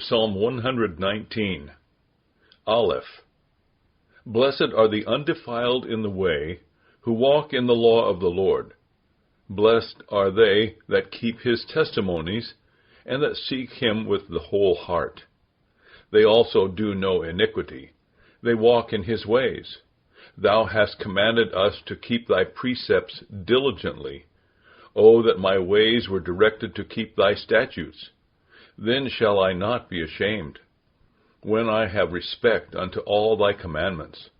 Psalm 119. Aleph. Blessed are the undefiled in the way, who walk in the law of the Lord. Blessed are they that keep his testimonies, and that seek him with the whole heart. They also do no iniquity. They walk in his ways. Thou hast commanded us to keep thy precepts diligently. O that my ways were directed to keep thy statutes! Then shall I not be ashamed. When I have respect unto all thy commandments,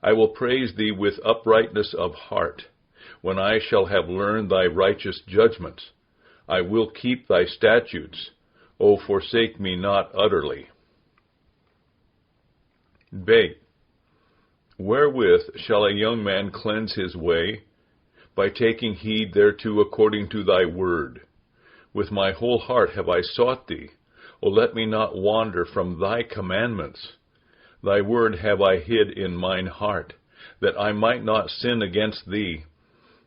I will praise thee with uprightness of heart. When I shall have learned thy righteous judgments, I will keep thy statutes. O forsake me not utterly. Bait. Wherewith shall a young man cleanse his way? By taking heed thereto according to thy word. With my whole heart have I sought thee. O let me not wander from thy commandments. Thy word have I hid in mine heart, that I might not sin against thee.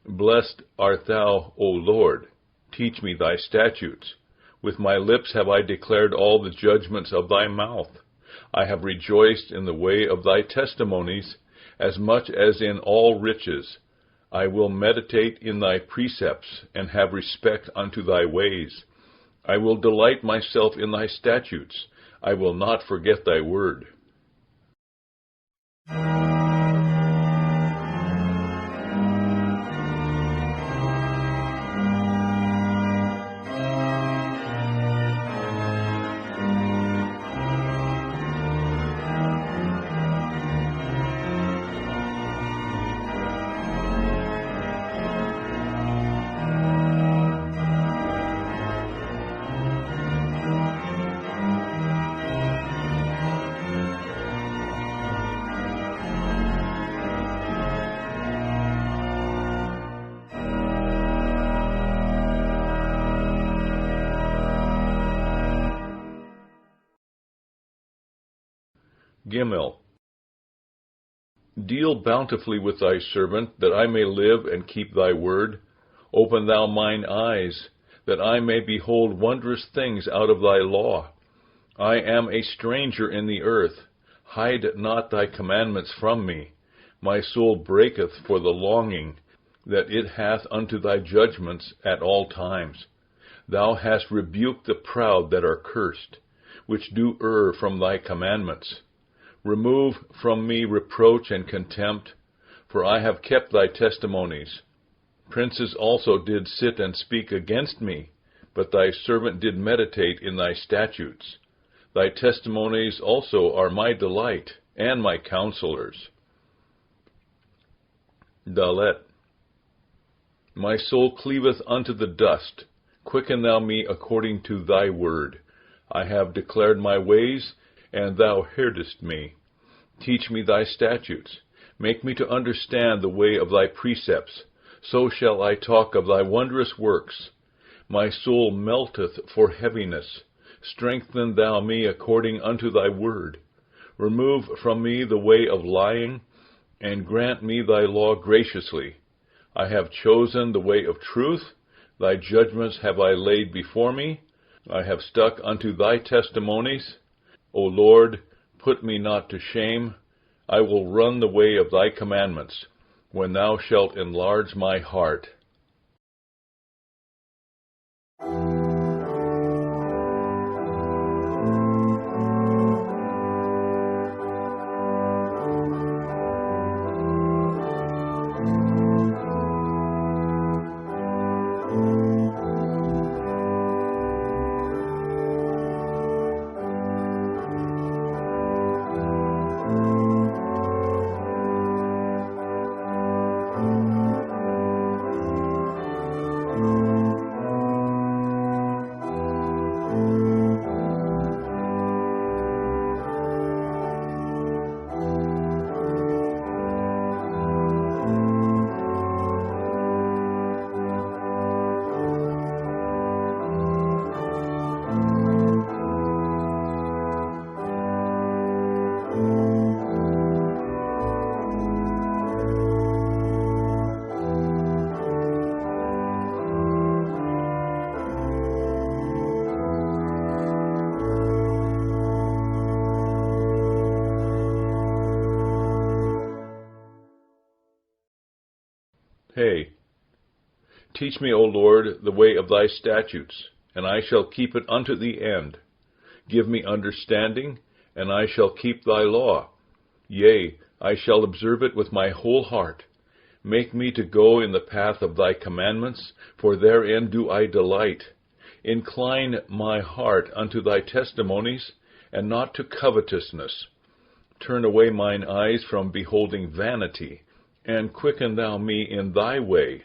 Blessed art thou, O Lord. Teach me thy statutes. With my lips have I declared all the judgments of thy mouth. I have rejoiced in the way of thy testimonies, as much as in all riches. I will meditate in thy precepts, and have respect unto thy ways. I will delight myself in thy statutes. I will not forget thy word. Gimel. Deal bountifully with thy servant, that I may live and keep thy word. Open thou mine eyes, that I may behold wondrous things out of thy law. I am a stranger in the earth. Hide not thy commandments from me. My soul breaketh for the longing that it hath unto thy judgments at all times. Thou hast rebuked the proud that are cursed, which do err from thy commandments. Remove from me reproach and contempt, for I have kept thy testimonies. Princes also did sit and speak against me, but thy servant did meditate in thy statutes. Thy testimonies also are my delight, and my counselors. Dalet. My soul cleaveth unto the dust. Quicken thou me according to thy word. I have declared my ways, and thou heardest me. Teach me thy statutes. Make me to understand the way of thy precepts. So shall I talk of thy wondrous works. My soul melteth for heaviness. Strengthen thou me according unto thy word. Remove from me the way of lying, and grant me thy law graciously. I have chosen the way of truth. Thy judgments have I laid before me. I have stuck unto thy testimonies. O Lord, put me not to shame. I will run the way of thy commandments, when thou shalt enlarge my heart. Hey, teach me, O Lord, the way of thy statutes, and I shall keep it unto the end. Give me understanding, and I shall keep thy law. Yea, I shall observe it with my whole heart. Make me to go in the path of thy commandments, for therein do I delight. Incline my heart unto thy testimonies, and not to covetousness. Turn away mine eyes from beholding vanity, and quicken thou me in thy way.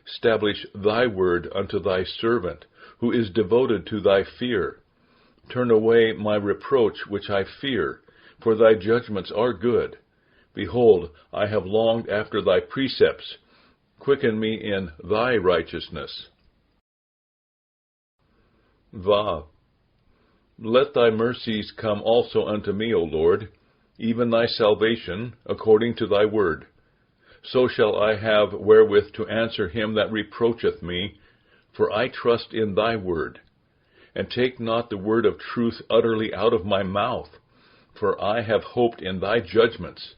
Establish thy word unto thy servant, who is devoted to thy fear. Turn away my reproach which I fear, for thy judgments are good. Behold, I have longed after thy precepts. Quicken me in thy righteousness. Vav. Let thy mercies come also unto me, O Lord, even thy salvation, according to thy word. So shall I have wherewith to answer him that reproacheth me, for I trust in thy word. And take not the word of truth utterly out of my mouth, for I have hoped in thy judgments.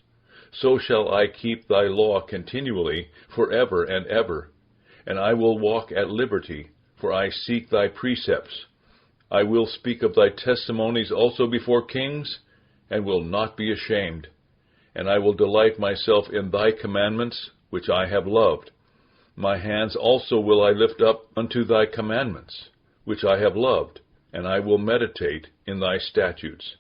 So shall I keep thy law continually, forever and ever. And I will walk at liberty, for I seek thy precepts. I will speak of thy testimonies also before kings, and will not be ashamed. And I will delight myself in thy commandments, which I have loved. My hands also will I lift up unto thy commandments, which I have loved, and I will meditate in thy statutes.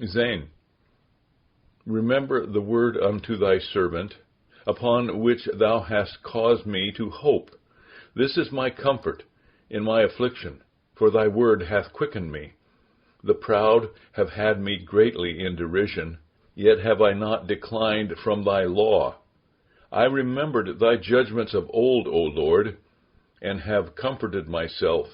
Zain. Remember the word unto thy servant, upon which thou hast caused me to hope. This is my comfort in my affliction, for thy word hath quickened me. The proud have had me greatly in derision, yet have I not declined from thy law. I remembered thy judgments of old, O Lord, and have comforted myself.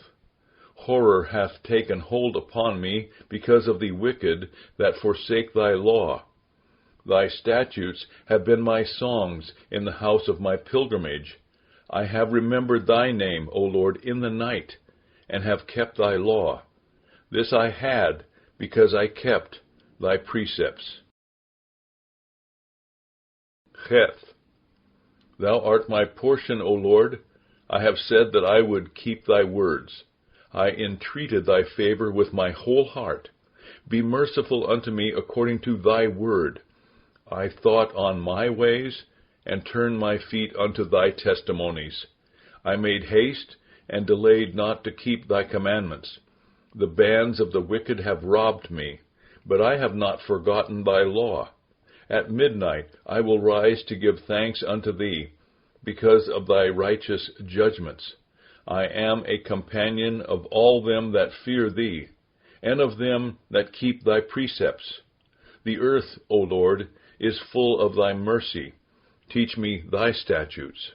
Horror hath taken hold upon me because of the wicked that forsake thy law. Thy statutes have been my songs in the house of my pilgrimage. I have remembered thy name, O Lord, in the night, and have kept thy law. This I had, because I kept thy precepts. Cheth. Thou art my portion, O Lord. I have said that I would keep thy words. I entreated thy favor with my whole heart. Be merciful unto me according to thy word. I thought on my ways, and turned my feet unto thy testimonies. I made haste, and delayed not to keep thy commandments. The bands of the wicked have robbed me, but I have not forgotten thy law. At midnight I will rise to give thanks unto thee, because of thy righteous judgments. I am a companion of all them that fear thee, and of them that keep thy precepts. The earth, O Lord, is full of thy mercy. Teach me thy statutes.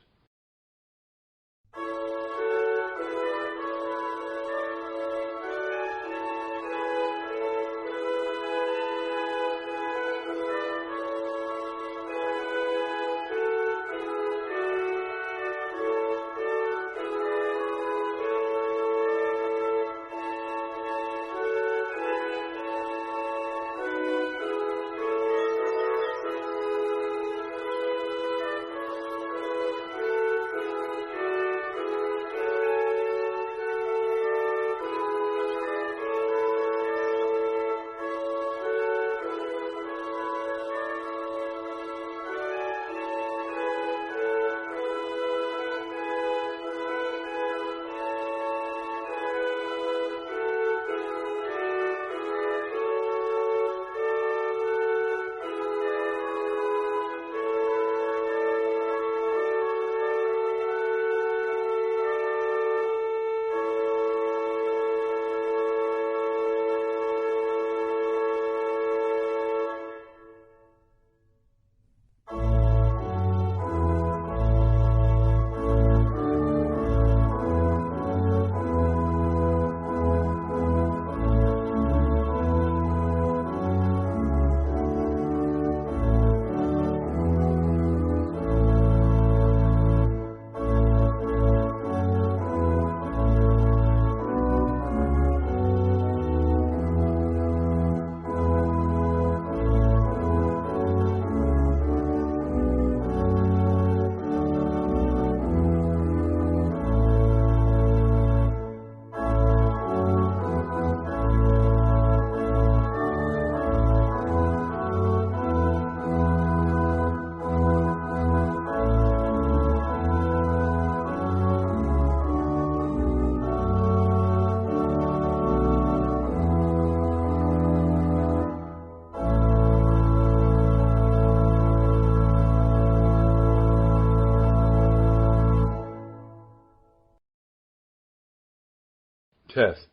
Teth.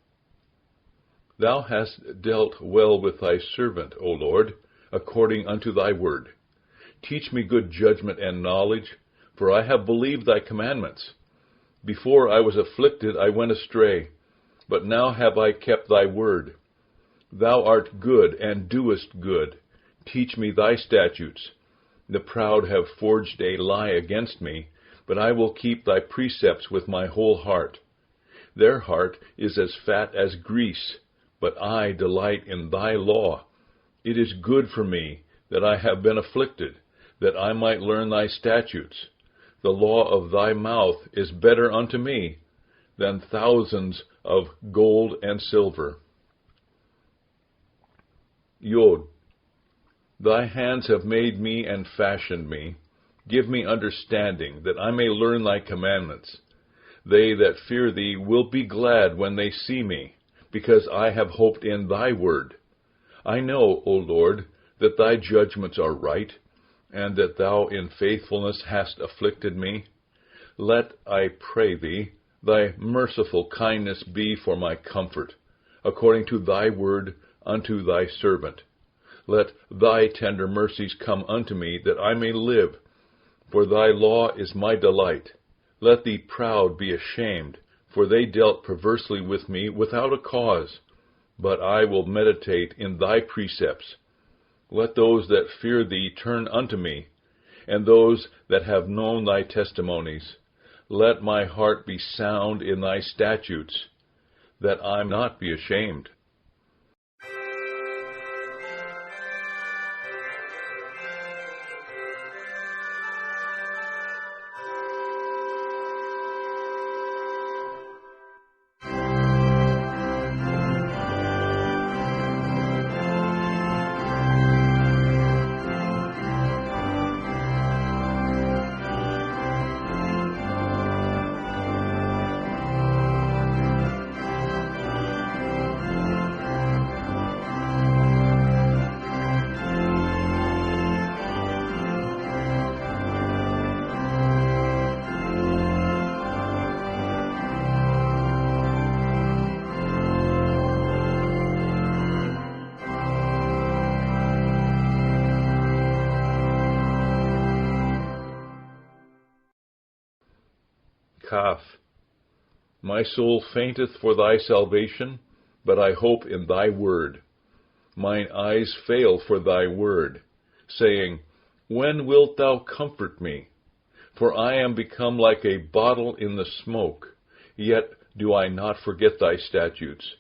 Thou hast dealt well with thy servant, O Lord, according unto thy word. Teach me good judgment and knowledge, for I have believed thy commandments. Before I was afflicted, I went astray, but now have I kept thy word. Thou art good and doest good. Teach me thy statutes. The proud have forged a lie against me, but I will keep thy precepts with my whole heart. Their heart is as fat as grease, but I delight in thy law. It is good for me that I have been afflicted, that I might learn thy statutes. The law of thy mouth is better unto me than thousands of gold and silver. Yod. Thy hands have made me and fashioned me. Give me understanding, that I may learn thy commandments. They that fear thee will be glad when they see me, because I have hoped in thy word. I know, O Lord, that thy judgments are right, and that thou in faithfulness hast afflicted me. Let, I pray thee, thy merciful kindness be for my comfort, according to thy word unto thy servant. Let thy tender mercies come unto me, that I may live, for thy law is my delight. Let the proud be ashamed, for they dealt perversely with me without a cause. But I will meditate in thy precepts. Let those that fear thee turn unto me, and those that have known thy testimonies. Let my heart be sound in thy statutes, that I not be ashamed. Kaf. My soul fainteth for thy salvation, but I hope in thy word. Mine eyes fail for thy word, saying, When wilt thou comfort me? For I am become like a bottle in the smoke, yet do I not forget thy statutes.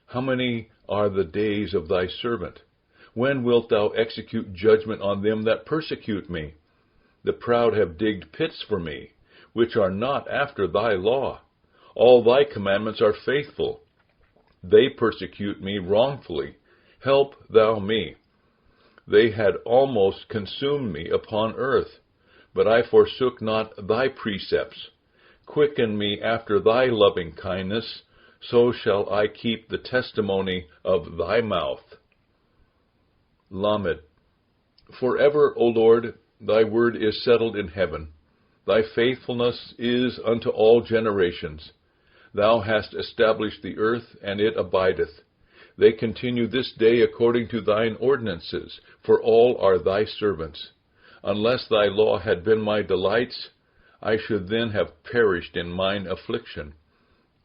How many are the days of thy servant? When wilt thou execute judgment on them that persecute me? The proud have digged pits for me, which are not after thy law. All thy commandments are faithful. They persecute me wrongfully. Help thou me. They had almost consumed me upon earth, but I forsook not thy precepts. Quicken me after thy loving kindness, so shall I keep the testimony of thy mouth. Lamed. Forever, O Lord, thy word is settled in heaven. Thy faithfulness is unto all generations. Thou hast established the earth, and it abideth. They continue this day according to thine ordinances, for all are thy servants. Unless thy law had been my delights, I should then have perished in mine affliction.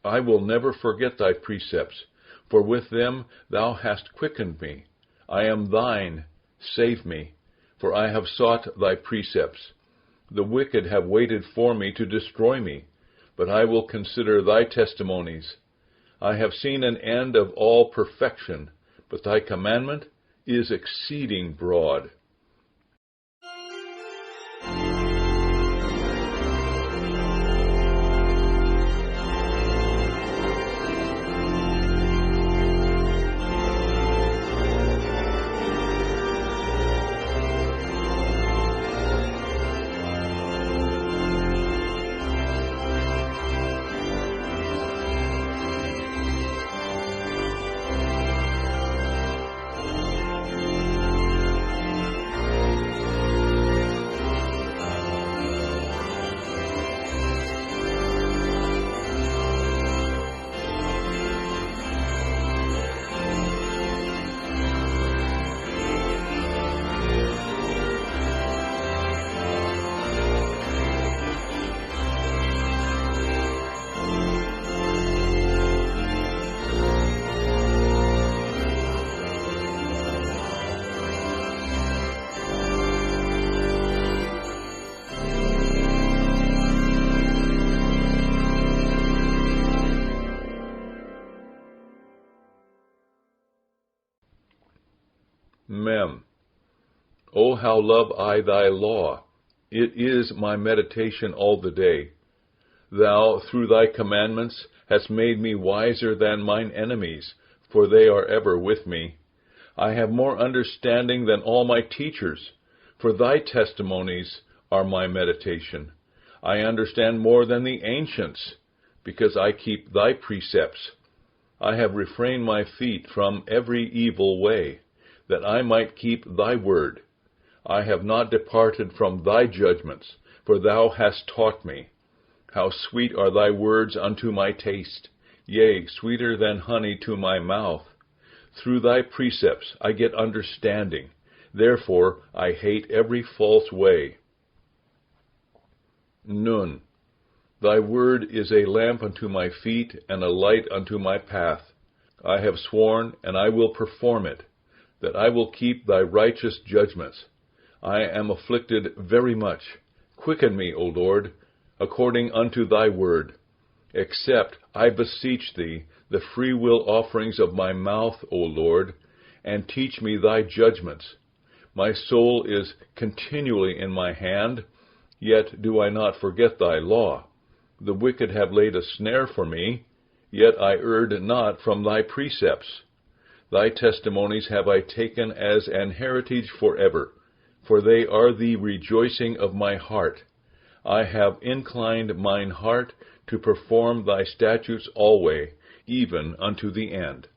I will never forget thy precepts, for with them thou hast quickened me. I am thine, save me, for I have sought thy precepts. The wicked have waited for me to destroy me, but I will consider thy testimonies. I have seen an end of all perfection, but thy commandment is exceeding broad. Mem. O how love I thy law! It is my meditation all the day. Thou, through thy commandments, hast made me wiser than mine enemies, for they are ever with me. I have more understanding than all my teachers, for thy testimonies are my meditation. I understand more than the ancients, because I keep thy precepts. I have refrained my feet from every evil way, that I might keep thy word. I have not departed from thy judgments, for thou hast taught me. How sweet are thy words unto my taste, yea, sweeter than honey to my mouth. Through thy precepts I get understanding, therefore I hate every false way. Nun. Thy word is a lamp unto my feet, and a light unto my path. I have sworn, and I will perform it, that I will keep thy righteous judgments. I am afflicted very much. Quicken me, O Lord, according unto thy word. Accept, I beseech thee, the free will offerings of my mouth, O Lord, and teach me thy judgments. My soul is continually in my hand, yet do I not forget thy law. The wicked have laid a snare for me, yet I erred not from thy precepts. Thy testimonies have I taken as an heritage forever, for they are the rejoicing of my heart. I have inclined mine heart to perform thy statutes alway, even unto the end.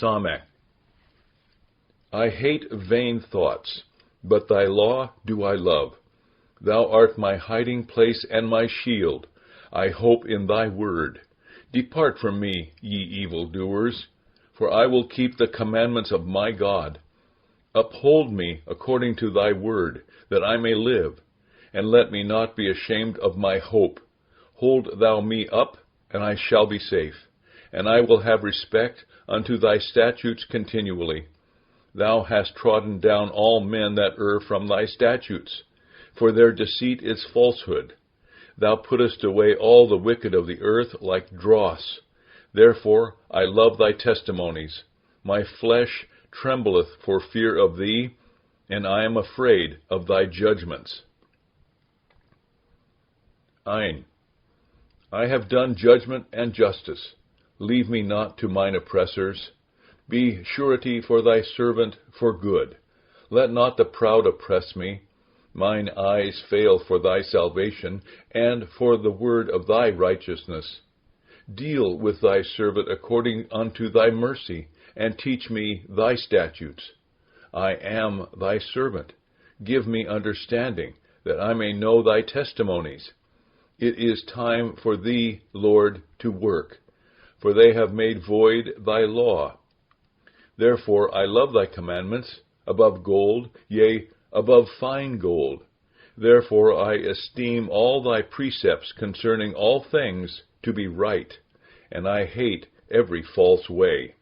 Samek. I hate vain thoughts, but thy law do I love. Thou art my hiding place and my shield. I hope in thy word. Depart from me, ye evildoers, for I will keep the commandments of my God. Uphold me according to thy word, that I may live, and let me not be ashamed of my hope. Hold thou me up, and I shall be safe, and I will have respect unto thy statutes continually. Thou hast trodden down all men that err from thy statutes, for their deceit is falsehood. Thou puttest away all the wicked of the earth like dross. Therefore I love thy testimonies. My flesh trembleth for fear of thee, and I am afraid of thy judgments. Ein. I have done judgment and justice. Leave me not to mine oppressors. Be surety for thy servant for good. Let not the proud oppress me. Mine eyes fail for thy salvation, and for the word of thy righteousness. Deal with thy servant according unto thy mercy, and teach me thy statutes. I am thy servant. Give me understanding, that I may know thy testimonies. It is time for thee, Lord, to work, for they have made void thy law. Therefore I love thy commandments above gold, yea, above fine gold. Therefore I esteem all thy precepts concerning all things to be right, and I hate every false way.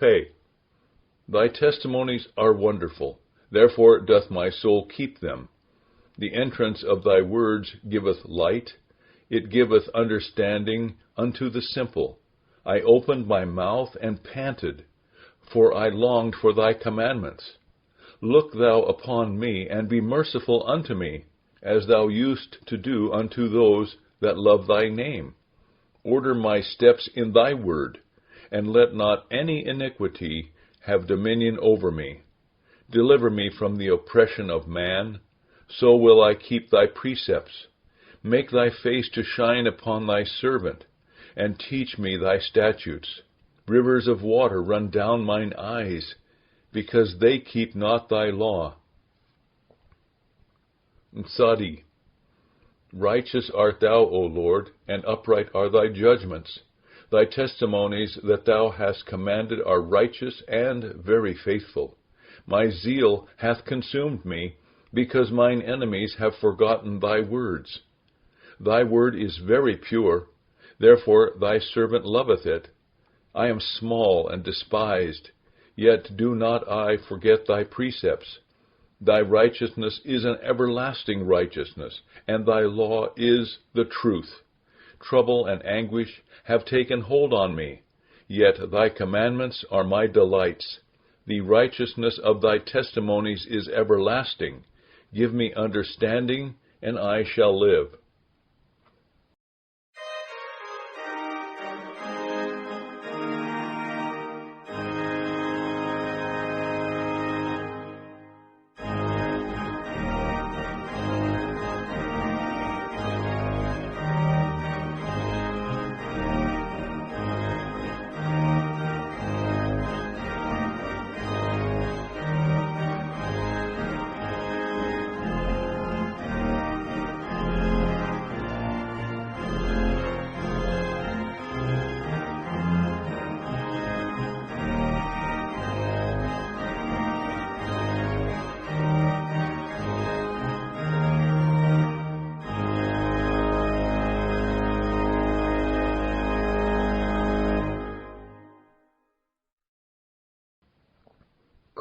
Pay. Thy testimonies are wonderful, therefore doth my soul keep them. The entrance of thy words giveth light, it giveth understanding unto the simple. I opened my mouth and panted, for I longed for thy commandments. Look thou upon me, and be merciful unto me, as thou used to do unto those that love thy name. Order my steps in thy word, and let not any iniquity have dominion over me. Deliver me from the oppression of man, so will I keep thy precepts. Make thy face to shine upon thy servant, and teach me thy statutes. Rivers of water run down mine eyes, because they keep not thy law. Tzadi. Righteous art thou, O Lord, and upright are thy judgments. Thy testimonies that thou hast commanded are righteous and very faithful. My zeal hath consumed me, because mine enemies have forgotten thy words. Thy word is very pure, therefore thy servant loveth it. I am small and despised, yet do not I forget thy precepts. Thy righteousness is an everlasting righteousness, and thy law is the truth. Trouble and anguish have taken hold on me, yet thy commandments are my delights. The righteousness of thy testimonies is everlasting. Give me understanding, and I shall live.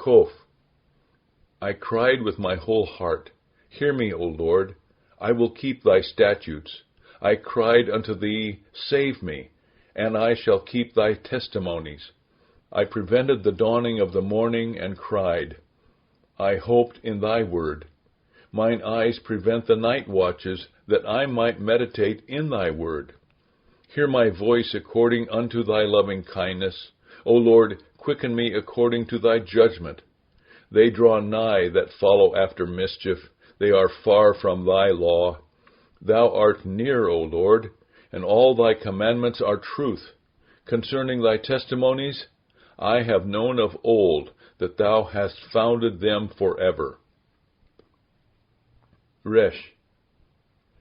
Kof. I cried with my whole heart. Hear me, O Lord. I will keep thy statutes. I cried unto thee, save me, and I shall keep thy testimonies. I prevented the dawning of the morning and cried. I hoped in thy word. Mine eyes prevent the night watches, that I might meditate in thy word. Hear my voice according unto thy loving kindness. O Lord, quicken me according to thy judgment. They draw nigh that follow after mischief. They are far from thy law. Thou art near, O Lord, and all thy commandments are truth. Concerning thy testimonies, I have known of old that thou hast founded them forever. Resh.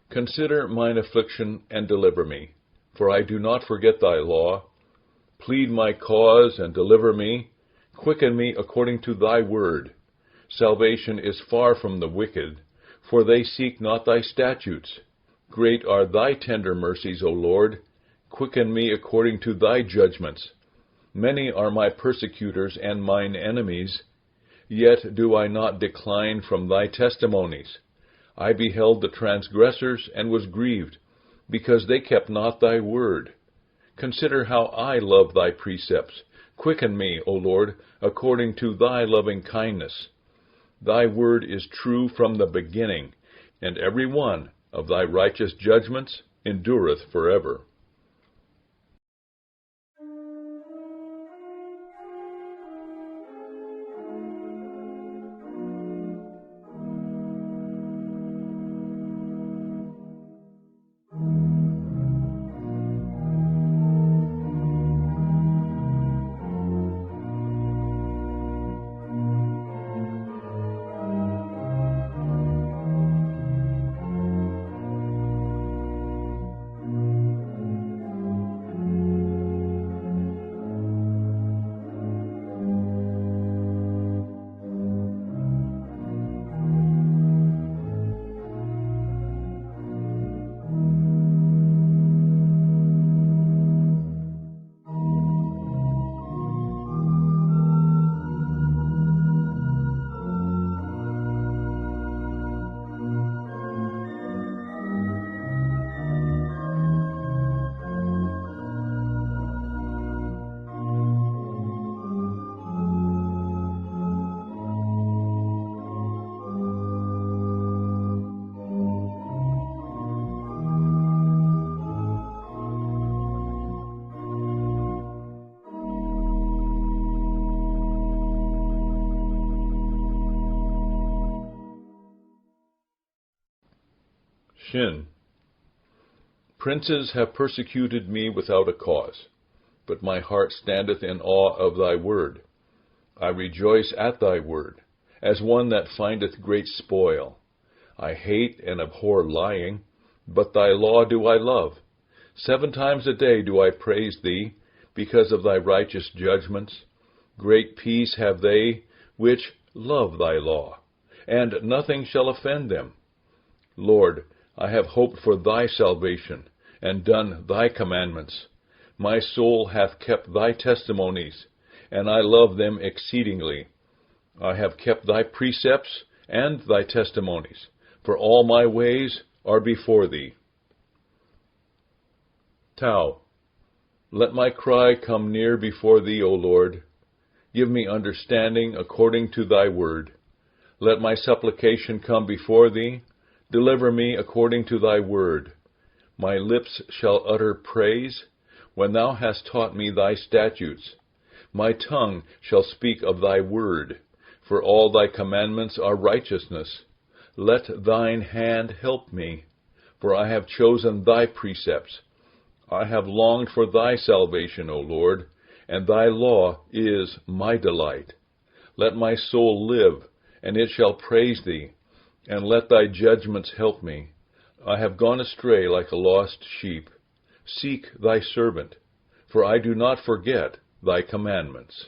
Consider mine affliction and deliver me, for I do not forget thy law. Plead my cause and deliver me. Quicken me according to thy word. Salvation is far from the wicked, for they seek not thy statutes. Great are thy tender mercies, O Lord. Quicken me according to thy judgments. Many are my persecutors and mine enemies, yet do I not decline from thy testimonies. I beheld the transgressors and was grieved, because they kept not thy word. Consider how I love thy precepts. Quicken me, O Lord, according to thy loving kindness. Thy word is true from the beginning, and every one of thy righteous judgments endureth forever. Shin. Princes have persecuted me without a cause, but my heart standeth in awe of thy word. I rejoice at thy word, as one that findeth great spoil. I hate and abhor lying, but thy law do I love. 7 times a day do I praise thee, because of thy righteous judgments. Great peace have they which love thy law, and nothing shall offend them. Lord, I have hoped for thy salvation, and done thy commandments. My soul hath kept thy testimonies, and I love them exceedingly. I have kept thy precepts and thy testimonies, for all my ways are before thee. Tau. Let my cry come near before thee, O Lord. Give me understanding according to thy word. Let my supplication come before thee. Deliver me according to thy word. My lips shall utter praise, when thou hast taught me thy statutes. My tongue shall speak of thy word, for all thy commandments are righteousness. Let thine hand help me, for I have chosen thy precepts. I have longed for thy salvation, O Lord, and thy law is my delight. Let my soul live, and it shall praise thee, and let thy judgments help me. I have gone astray like a lost sheep. Seek thy servant, for I do not forget thy commandments.